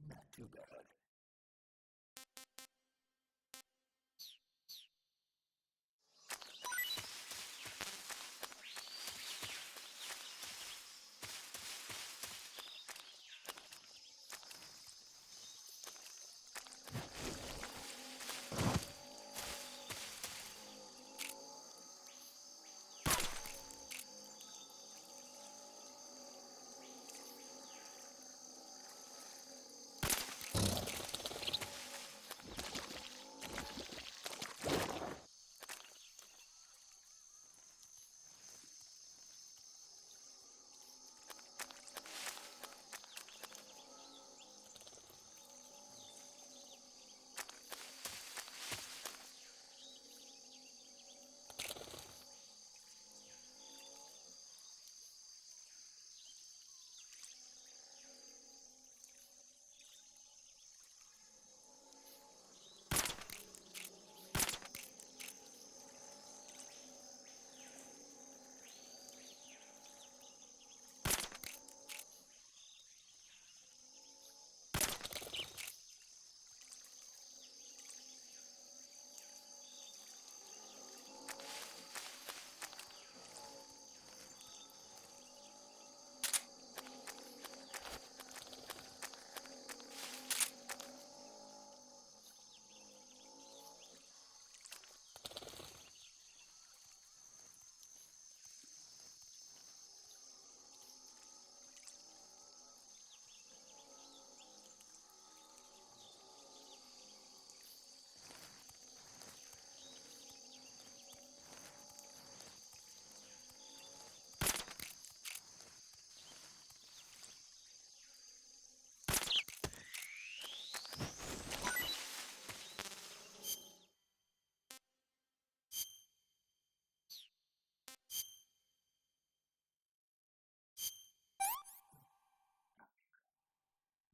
Not too bad.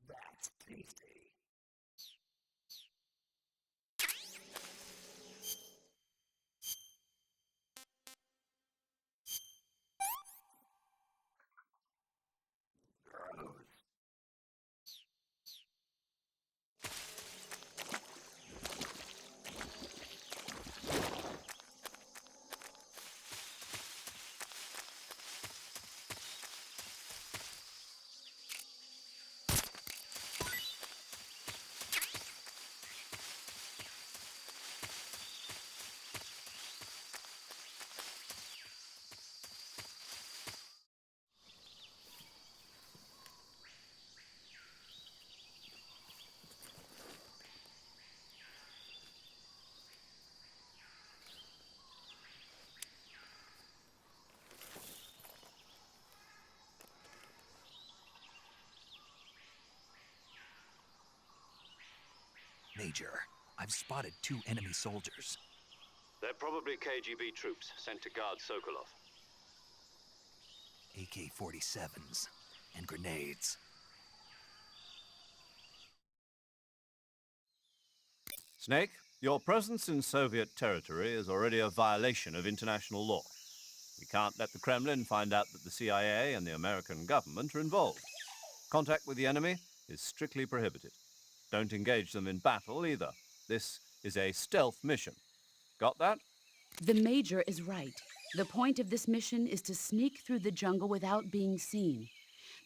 That's tasty. Gross. Major, I've spotted 2 enemy soldiers. They're probably KGB troops sent to guard Sokolov. AK-47s and grenades. Snake, your presence in Soviet territory is already a violation of international law. We can't let the Kremlin find out that the CIA and the American government are involved. Contact with the enemy is strictly prohibited. Don't engage them in battle either. This is a stealth mission. Got that? The Major is right. The point of this mission is to sneak through the jungle without being seen.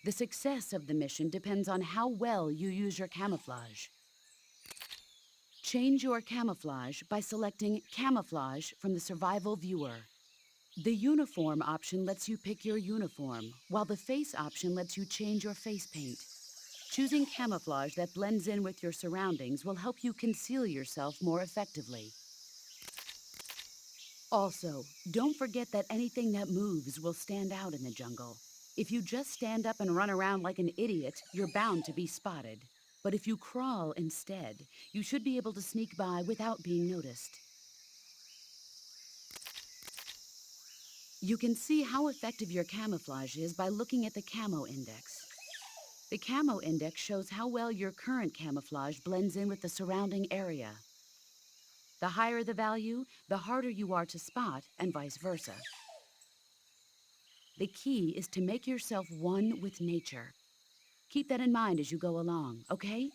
The success of the mission depends on how well you use your camouflage. Change your camouflage by selecting Camouflage from the Survival Viewer. The Uniform option lets you pick your uniform, while the Face option lets you change your face paint. Choosing camouflage that blends in with your surroundings will help you conceal yourself more effectively. Also, don't forget that anything that moves will stand out in the jungle. If you just stand up and run around like an idiot, you're bound to be spotted. But if you crawl instead, you should be able to sneak by without being noticed. You can see how effective your camouflage is by looking at the Camo Index. The Camo Index shows how well your current camouflage blends in with the surrounding area. The higher the value, the harder you are to spot, and vice versa. The key is to make yourself one with nature. Keep that in mind as you go along, okay?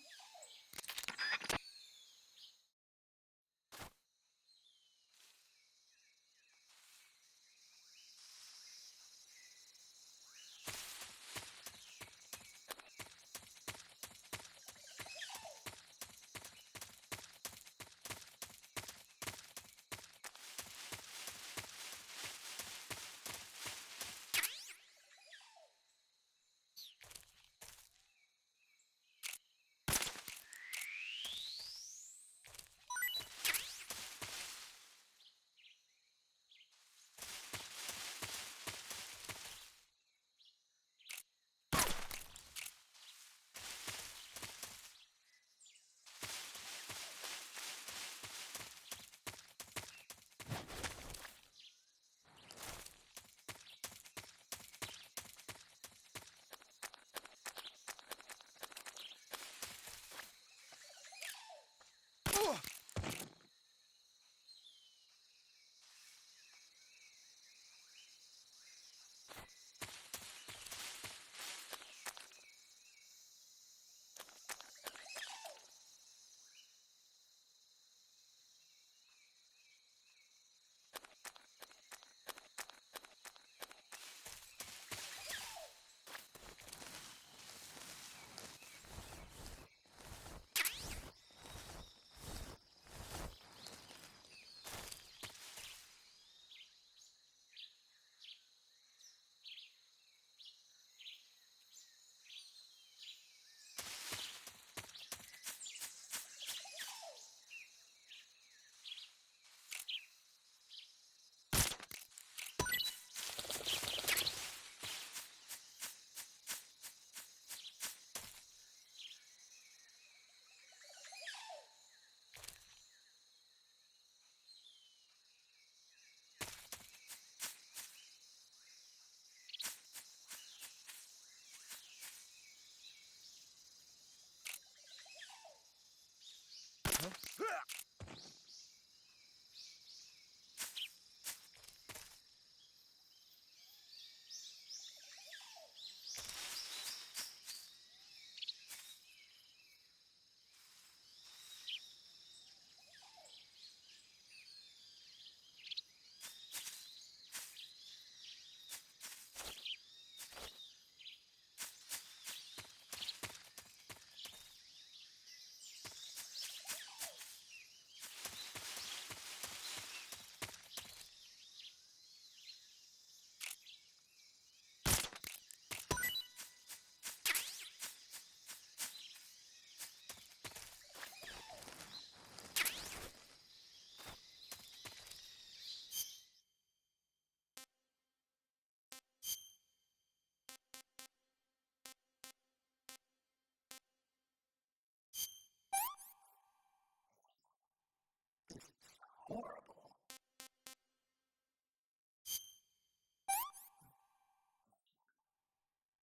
Horrible.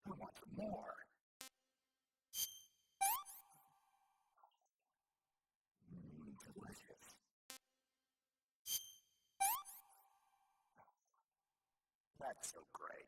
I want more. Delicious. That's so great.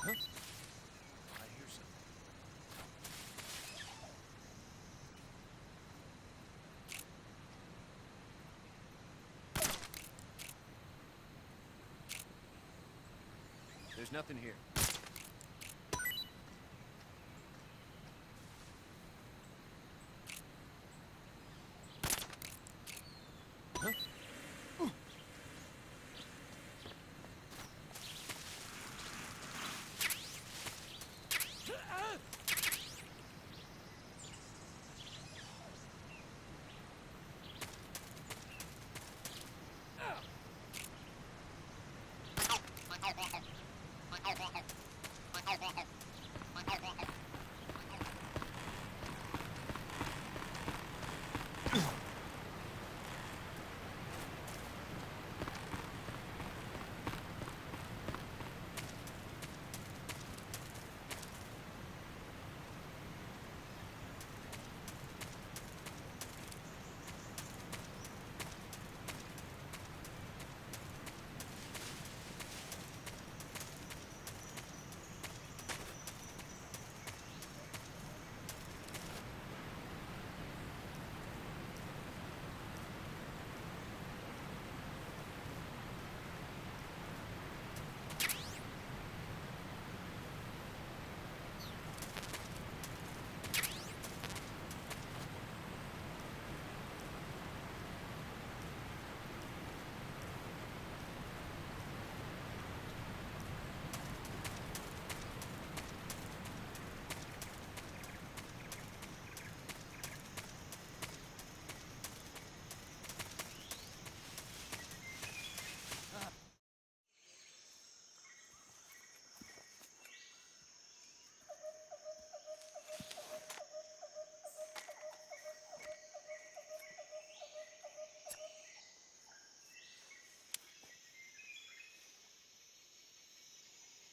I hear something. There's nothing here.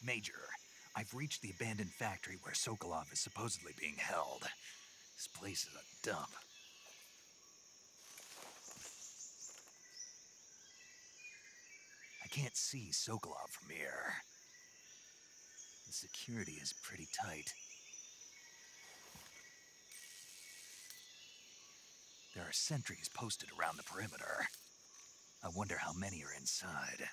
Major, I've reached the abandoned factory where Sokolov is supposedly being held. This place is a dump. I can't see Sokolov from here. The security is pretty tight. There are sentries posted around the perimeter. I wonder how many are inside.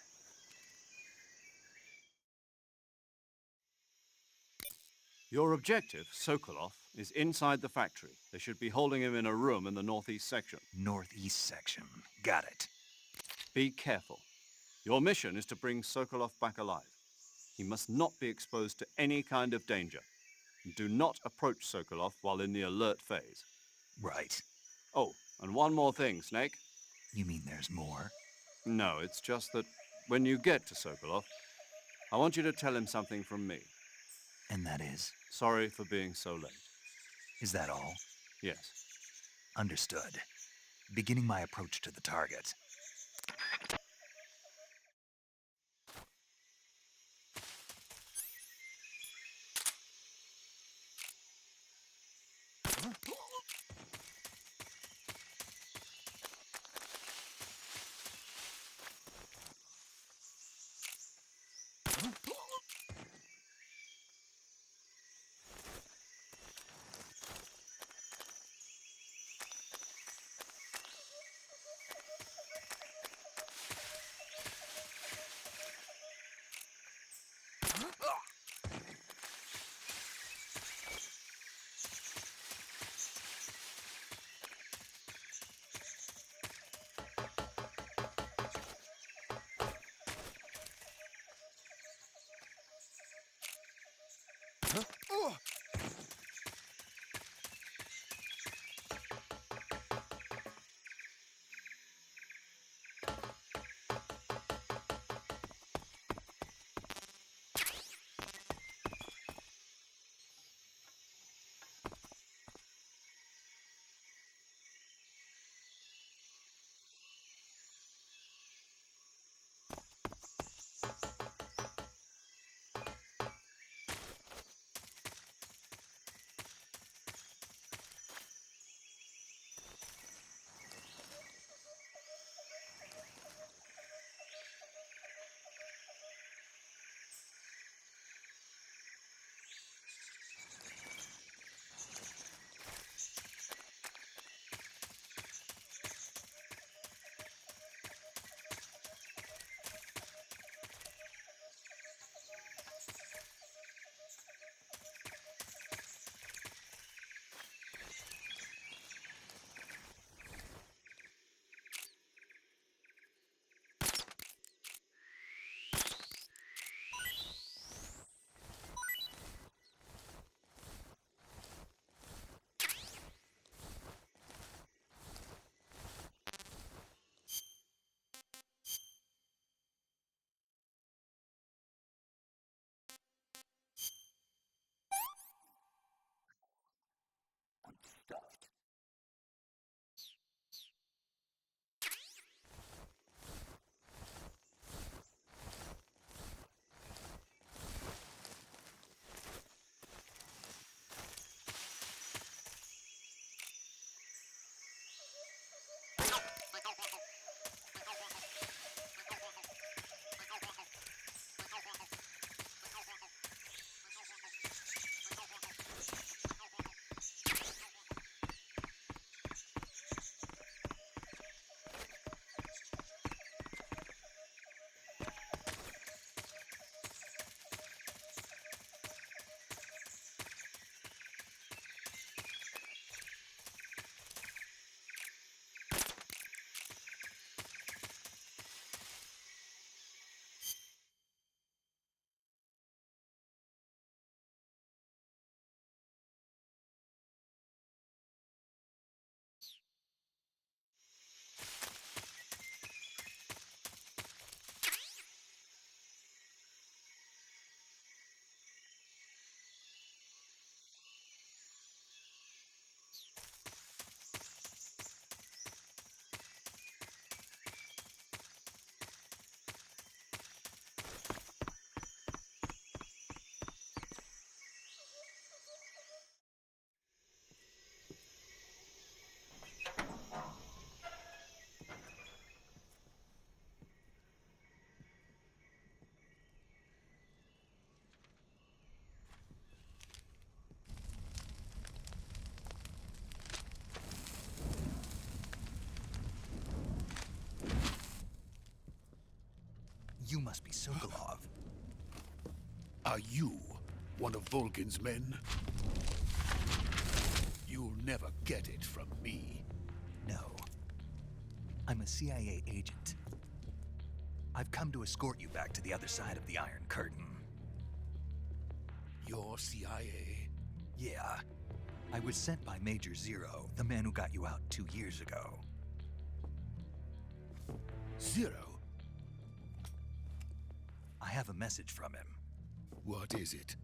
Your objective, Sokolov, is inside the factory. They should be holding him in a room in the northeast section. Northeast section. Got it. Be careful. Your mission is to bring Sokolov back alive. He must not be exposed to any kind of danger. Do not approach Sokolov while in the alert phase. Right. Oh, and one more thing, Snake. You mean there's more? No, it's just that when you get to Sokolov, I want you to tell him something from me. And that is? Sorry for being so late. Is that all? Yes. Understood. Beginning my approach to the target. You must be Sokolov. Are you one of Volgin's men? You'll never get it from me. No. I'm a CIA agent. I've come to escort you back to the other side of the Iron Curtain. You're CIA? Yeah. I was sent by Major Zero, the man who got you out 2 years ago. Zero? I have a message from him. What is it?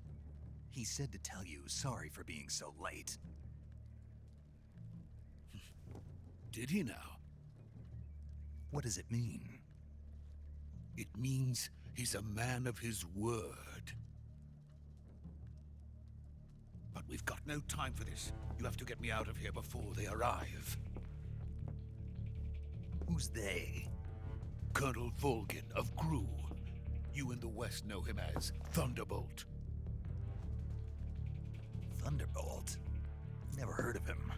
He said to tell you sorry for being so late. Did he now? What does it mean? It means he's a man of his word. But we've got no time for this. You have to get me out of here before they arrive. Who's they? Colonel Volgin of Gru. You in the West know him as Thunderbolt. Thunderbolt? Never heard of him.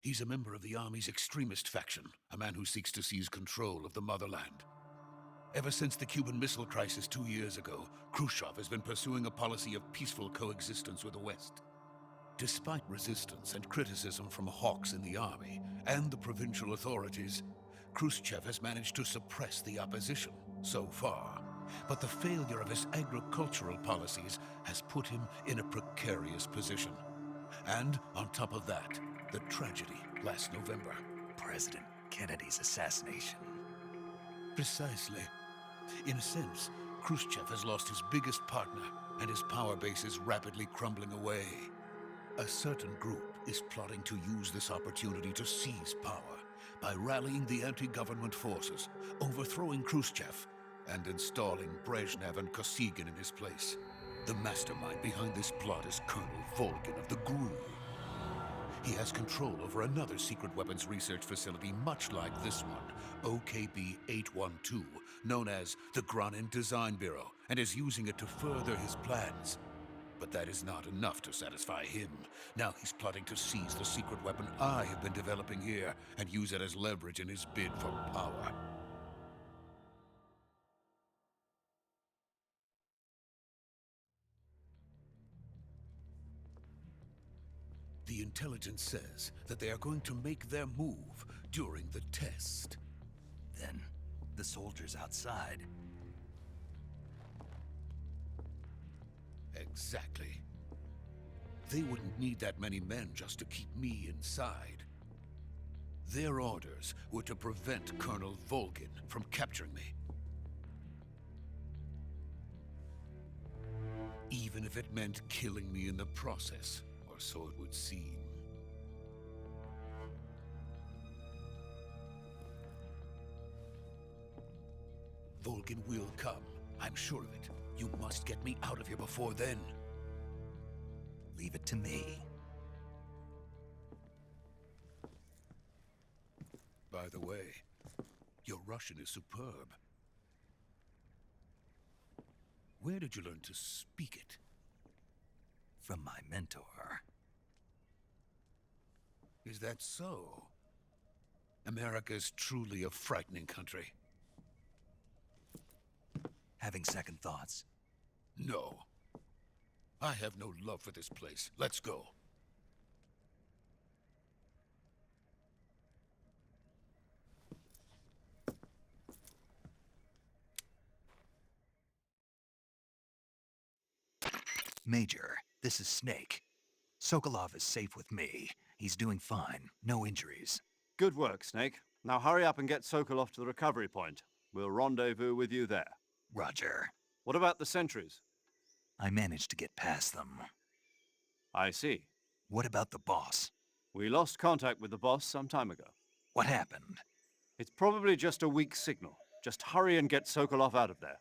He's a member of the Army's extremist faction, a man who seeks to seize control of the motherland. Ever since the Cuban Missile Crisis 2 years ago, Khrushchev has been pursuing a policy of peaceful coexistence with the West. Despite resistance and criticism from hawks in the army and the provincial authorities, Khrushchev has managed to suppress the opposition so far. But the failure of his agricultural policies has put him in a precarious position. And on top of that, the tragedy last November. President Kennedy's assassination. Precisely. In a sense, Khrushchev has lost his biggest partner, and his power base is rapidly crumbling away. A certain group is plotting to use this opportunity to seize power by rallying the anti-government forces, overthrowing Khrushchev, and installing Brezhnev and Kosygin in his place. The mastermind behind this plot is Colonel Volgin of the GRU. He has control over another secret weapons research facility much like this one, OKB-812, known as the Granin Design Bureau, and is using it to further his plans. But that is not enough to satisfy him. Now he's plotting to seize the secret weapon I have been developing here and use it as leverage in his bid for power. The intelligence says that they are going to make their move during the test. Then, the soldiers outside. Exactly. They wouldn't need that many men just to keep me inside. Their orders were to prevent Colonel Volgin from capturing me. Even if it meant killing me in the process, or so it would seem. Volgin will come. I'm sure of it. You must get me out of here before then. Leave it to me. By the way, your Russian is superb. Where did you learn to speak it? From my mentor. Is that so? America is truly a frightening country. Having second thoughts? No. I have no love for this place. Let's go. Major, this is Snake. Sokolov is safe with me. He's doing fine. No injuries. Good work, Snake. Now hurry up and get Sokolov to the recovery point. We'll rendezvous with you there. Roger. What about the sentries? I managed to get past them. I see. What about the boss? We lost contact with the boss some time ago. What happened? It's probably just a weak signal. Just hurry and get Sokolov out of there.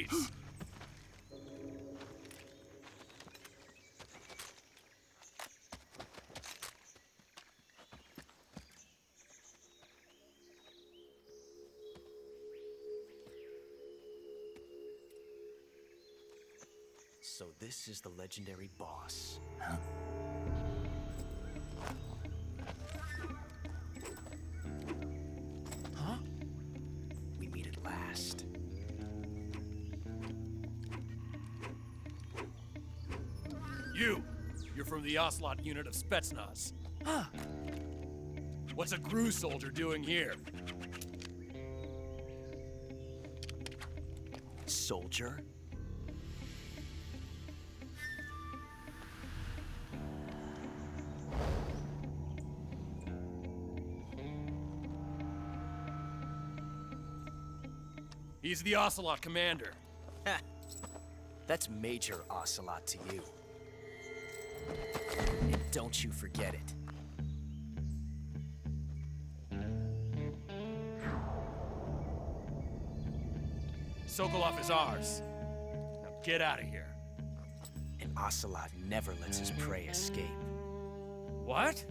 please. So this is the legendary boss. Huh? We meet at last. You're from the Ocelot unit of Spetsnaz. Huh. What's a GRU soldier doing here? Soldier? He's the Ocelot commander. That's Major Ocelot to you. And don't you forget it. Sokolov is ours. Now get out of here. And Ocelot never lets his prey escape. What?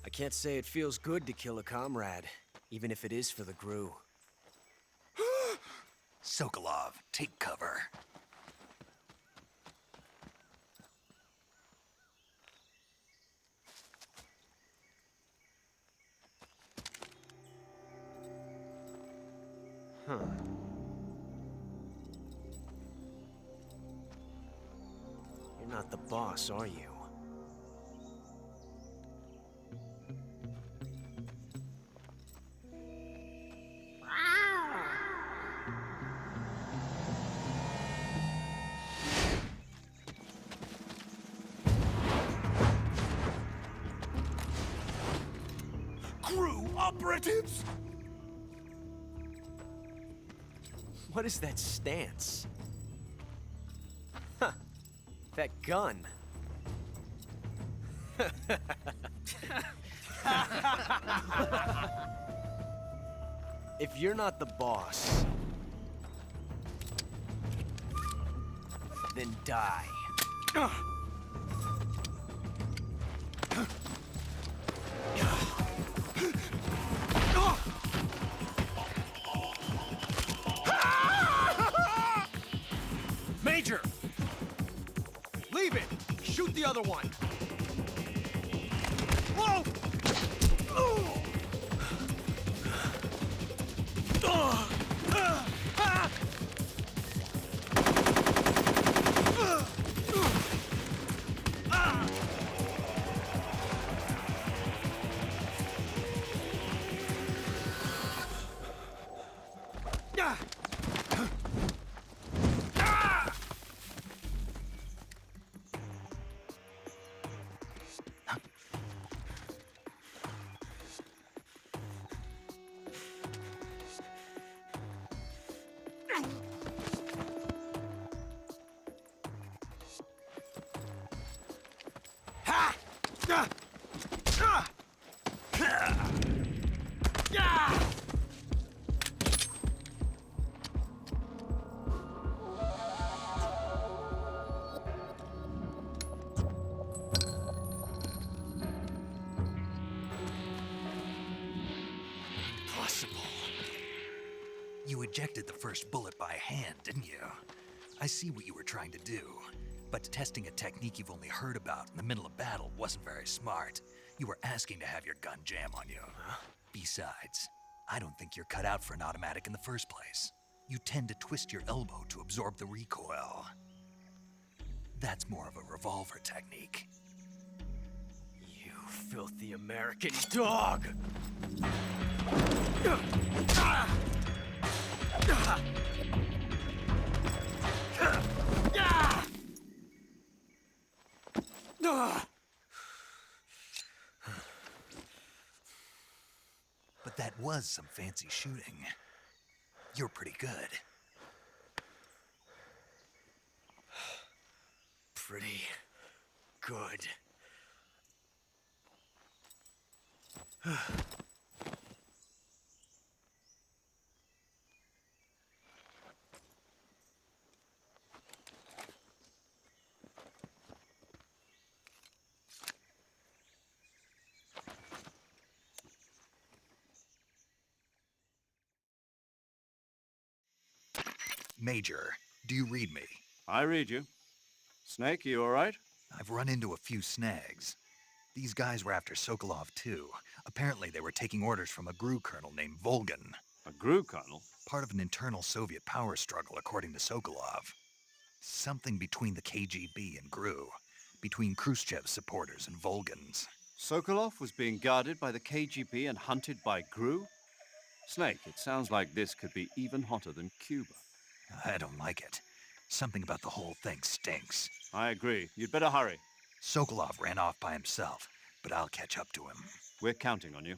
I can't say it feels good to kill a comrade, even if it is for the GRU. Sokolov, take cover. Huh. You're not the boss, are you? GRU operatives! What is that stance? Huh. That gun. If you're not the boss, then die. Major! Leave it! Shoot the other one! Whoa! You ejected the first bullet by hand, didn't you? I see what you were trying to do, but testing a technique you've only heard about in the middle of battle wasn't very smart. You were asking to have your gun jam on you. Besides, I don't think you're cut out for an automatic in the first place. You tend to twist your elbow to absorb the recoil. That's more of a revolver technique. You filthy American dog! But that was some fancy shooting. You're pretty good. Pretty good. Major, do you read me? I read you. Snake, you all right? I've run into a few snags. These guys were after Sokolov too. Apparently they were taking orders from a GRU colonel named Volgan. A GRU colonel? Part of an internal Soviet power struggle, according to Sokolov. Something between the KGB and GRU. Between Khrushchev's supporters and Volgan's. Sokolov was being guarded by the KGB and hunted by GRU? Snake, it sounds like this could be even hotter than Cuba. I don't like it. Something about the whole thing stinks. I agree. You'd better hurry. Sokolov ran off by himself, but I'll catch up to him. We're counting on you.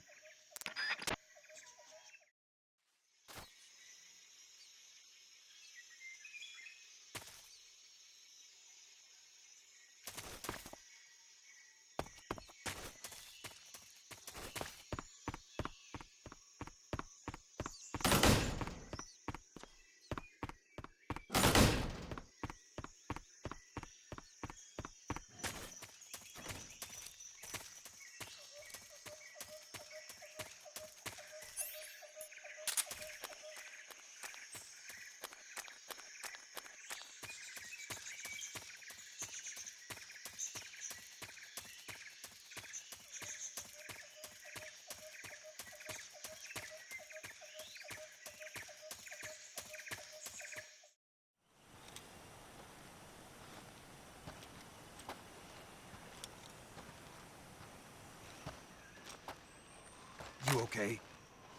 You okay?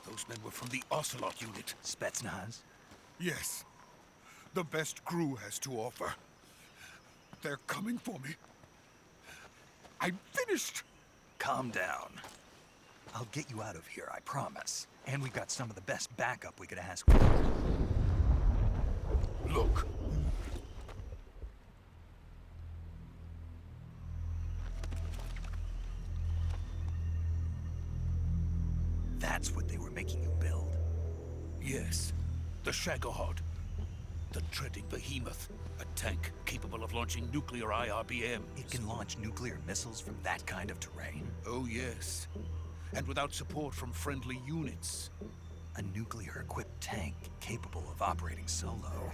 Those men were from the Ocelot unit. Spetsnaz? Yes. The best GRU has to offer. They're coming for me. I'm finished! Calm down. I'll get you out of here, I promise. And we've got some of the best backup we could ask for. Look. That's what they were making you build? Yes. The Shagohod. The treading behemoth. A tank capable of launching nuclear IRBMs. It can launch nuclear missiles from that kind of terrain? Oh, yes. And without support from friendly units. A nuclear-equipped tank capable of operating solo.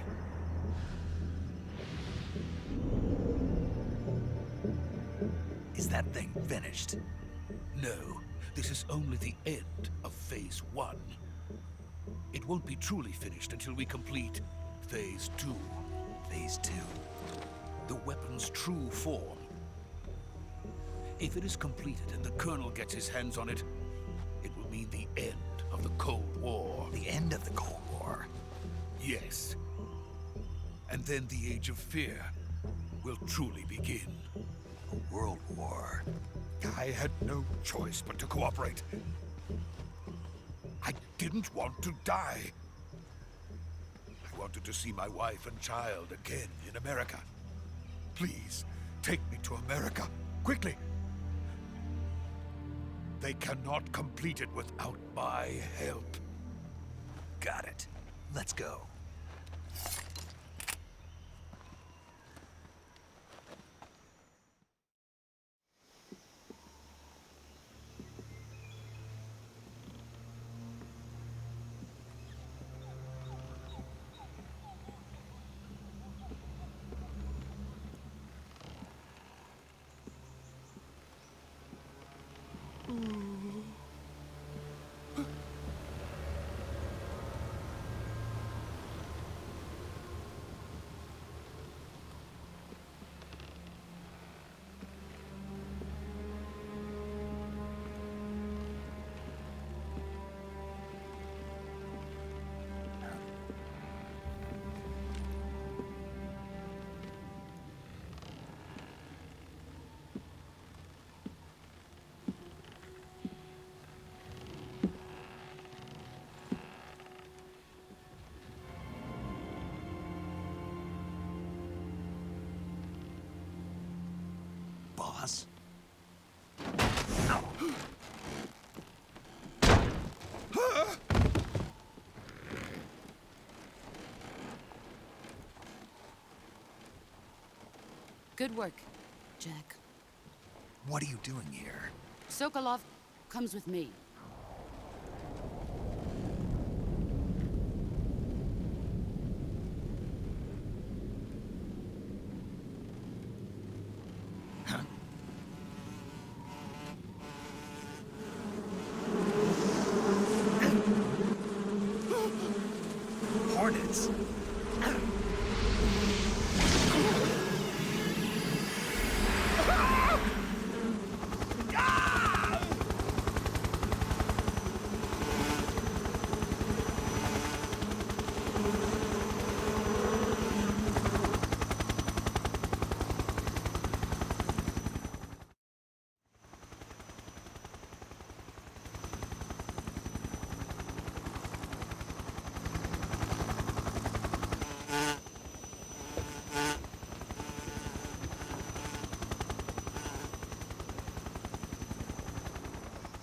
Is that thing finished? No. This is only the end of Phase 1. It won't be truly finished until we complete Phase 2. Phase 2? The weapon's true form. If it is completed and the Colonel gets his hands on it, it will mean the end of the Cold War. The end of the Cold War? Yes. And then the Age of Fear will truly begin. A world war? I had no choice but to cooperate. I didn't want to die. I wanted to see my wife and child again in America. Please, take me to America, quickly. They cannot complete it without my help. Got it. Let's go. Boss? Good work, Jack. What are you doing here? Sokolov comes with me. Hornets?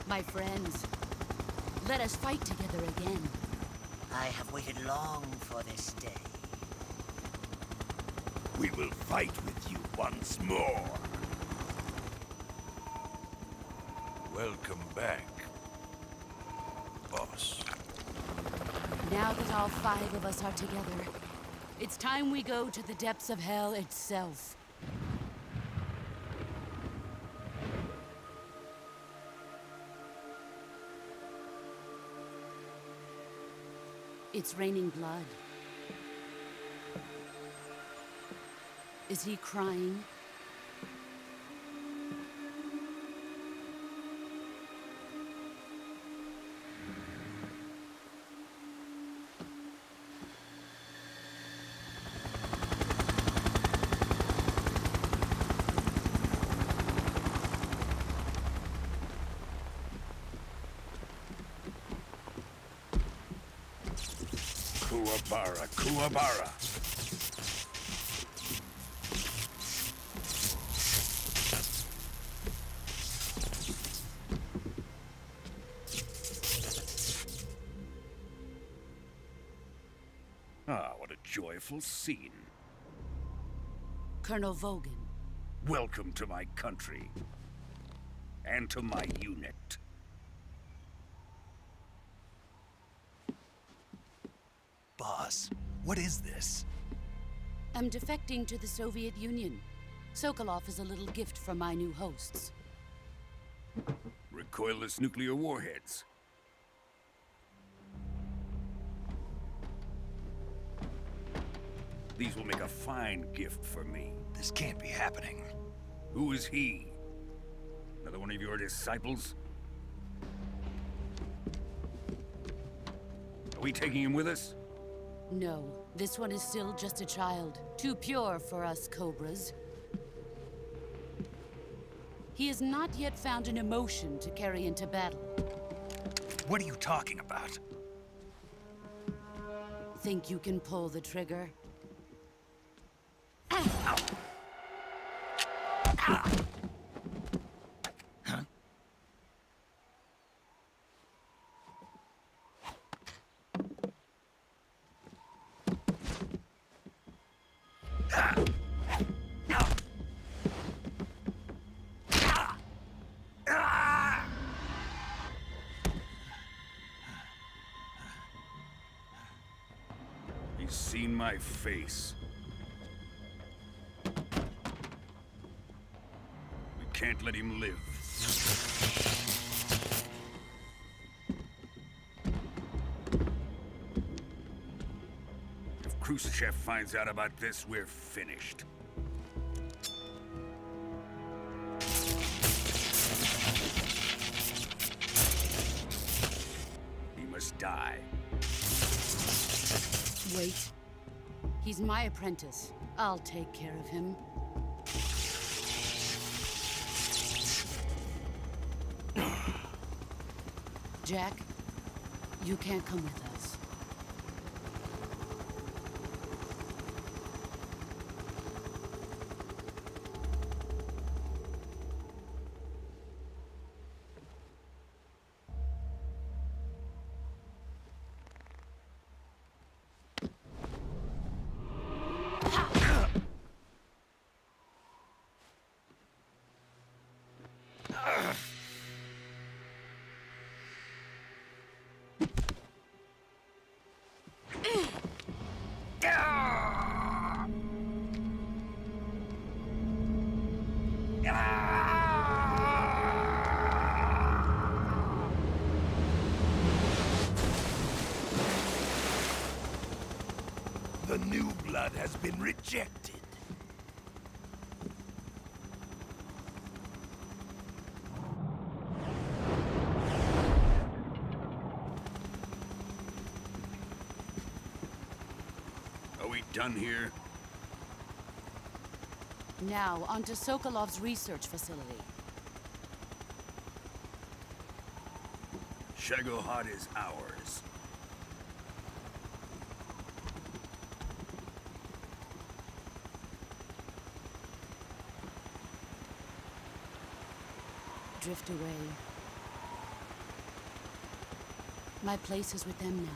My friends, let us fight together again. I have waited long for this day. We will fight with you once more. Welcome back, boss. Now that all 5 of us are together, it's time we go to the depths of hell itself. It's raining blood. Is he crying? Kuwabara, Kuwabara. Ah, what a joyful scene. Colonel Vogan. Welcome to my country. And to my unit. Boss, what is this? I'm defecting to the Soviet Union. Sokolov is a little gift from my new hosts. Recoilless nuclear warheads. These will make a fine gift for me. This can't be happening. Who is he? Another one of your disciples? Are we taking him with us? No, this one is still just a child. Too pure for us Cobras. He has not yet found an emotion to carry into battle. What are you talking about? Think you can pull the trigger? He's seen my face. We can't let him live. Khrushchev finds out about this, we're finished. He must die. Wait. He's my apprentice. I'll take care of him. Jack, you can't come with us. The new blood has been rejected. Are we done here? Now, on to Sokolov's research facility. Shagohod is ours. Drift away. My place is with them now.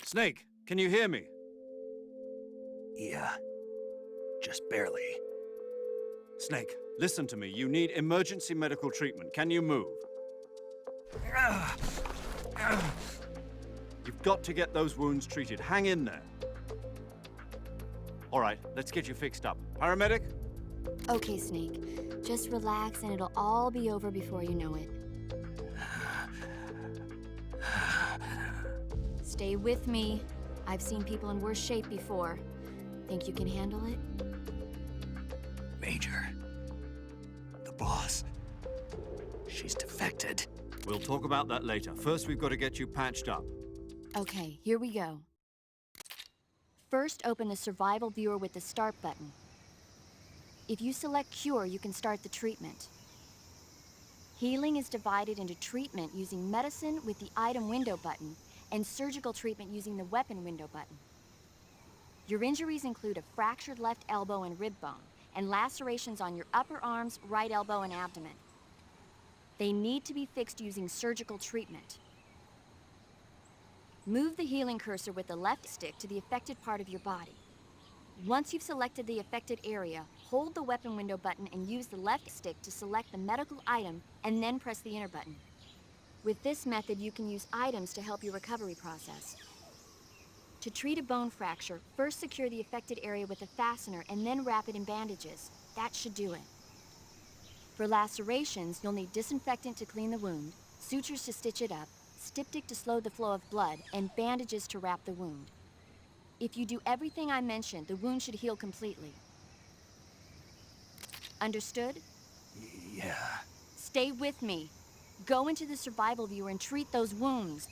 Snake, can you hear me? Yeah. Just barely. Snake, listen to me. You need emergency medical treatment. Can you move? You've got to get those wounds treated. Hang in there. All right, let's get you fixed up. Paramedic? Okay, Snake. Just relax and it'll all be over before you know it. Stay with me. I've seen people in worse shape before. Think you can handle it? Major. The boss. She's defected. We'll talk about that later. First, we've got to get you patched up. Okay, here we go. First, open the survival viewer with the start button. If you select cure, you can start the treatment. Healing is divided into treatment using medicine with the item window button and surgical treatment using the weapon window button. Your injuries include a fractured left elbow and rib bone, and lacerations on your upper arms, right elbow, and abdomen. They need to be fixed using surgical treatment. Move the healing cursor with the left stick to the affected part of your body. Once you've selected the affected area, hold the weapon window button and use the left stick to select the medical item, and then press the enter button. With this method, you can use items to help your recovery process. To treat a bone fracture, first secure the affected area with a fastener and then wrap it in bandages. That should do it. For lacerations, you'll need disinfectant to clean the wound, sutures to stitch it up, styptic to slow the flow of blood, and bandages to wrap the wound. If you do everything I mentioned, the wound should heal completely. Understood? Yeah. Stay with me. Go into the survival viewer and treat those wounds.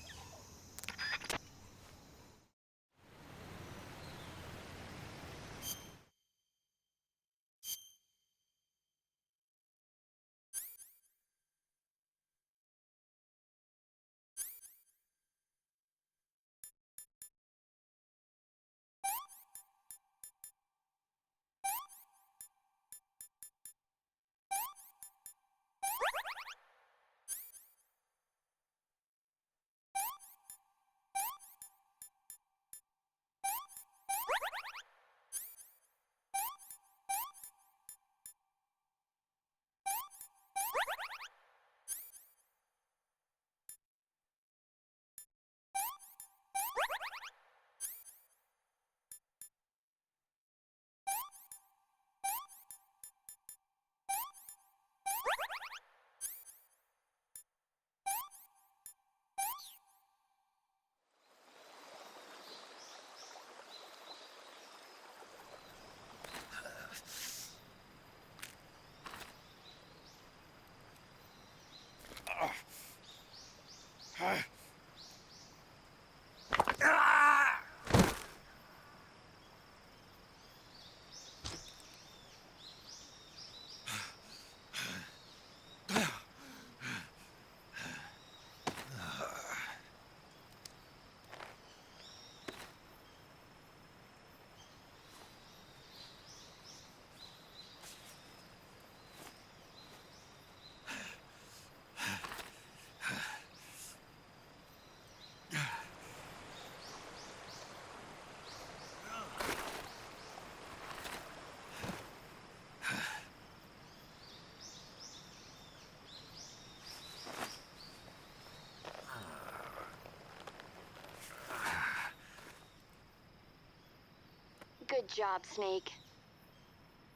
Good job, Snake.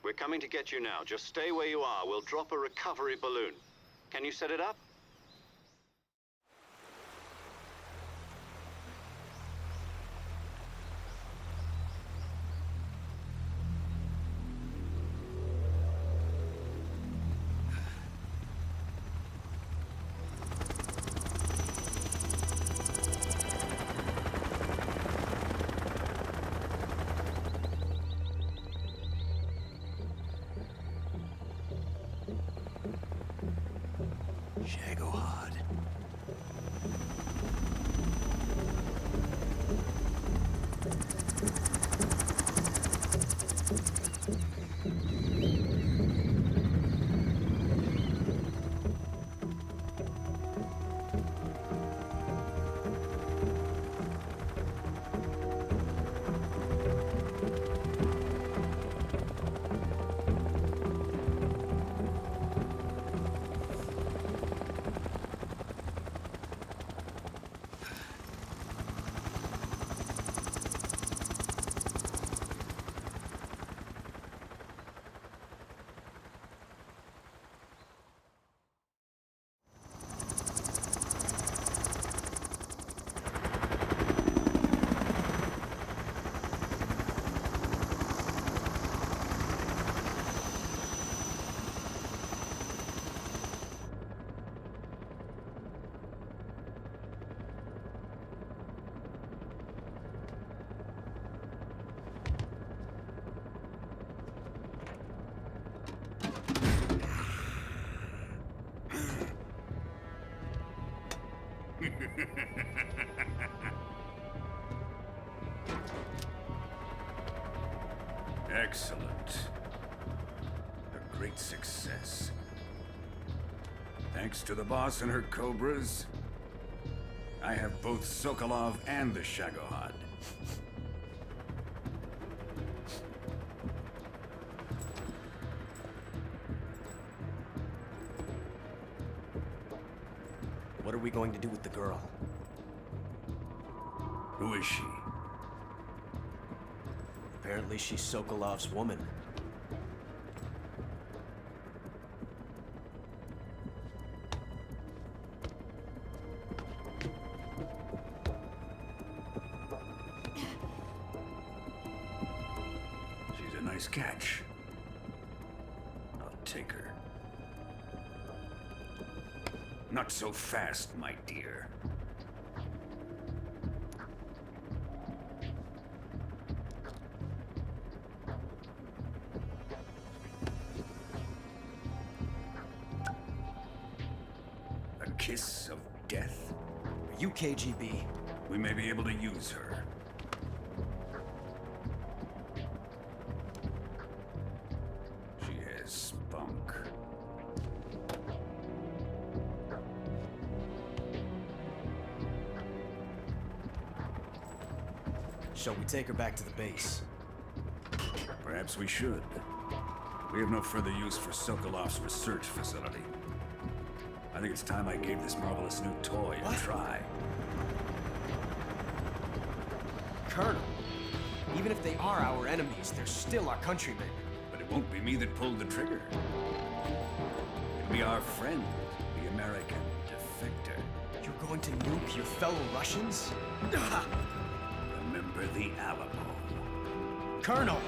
We're coming to get you now. Just stay where you are. We'll drop a recovery balloon. Can you set it up? Shagohod. Excellent. A great success. Thanks to the boss and her cobras, I have both Sokolov and the Shagohod. What are we going to do with the girl? Who is she? Apparently she's Sokolov's woman. She's a nice catch. I'll take her. Not so fast, my dear. A kiss of death? Are you KGB? We may be able to use her. She has spunk. Shall we take her back to the base? Perhaps we should. We have no further use for Sokolov's research facility. I think it's time I gave this marvelous new toy a try. Colonel, even if they are our enemies, they're still our countrymen. But it won't be me that pulled the trigger. It'll be our friend, the American defector. You're going to nuke your fellow Russians? Remember the Alamo. Colonel!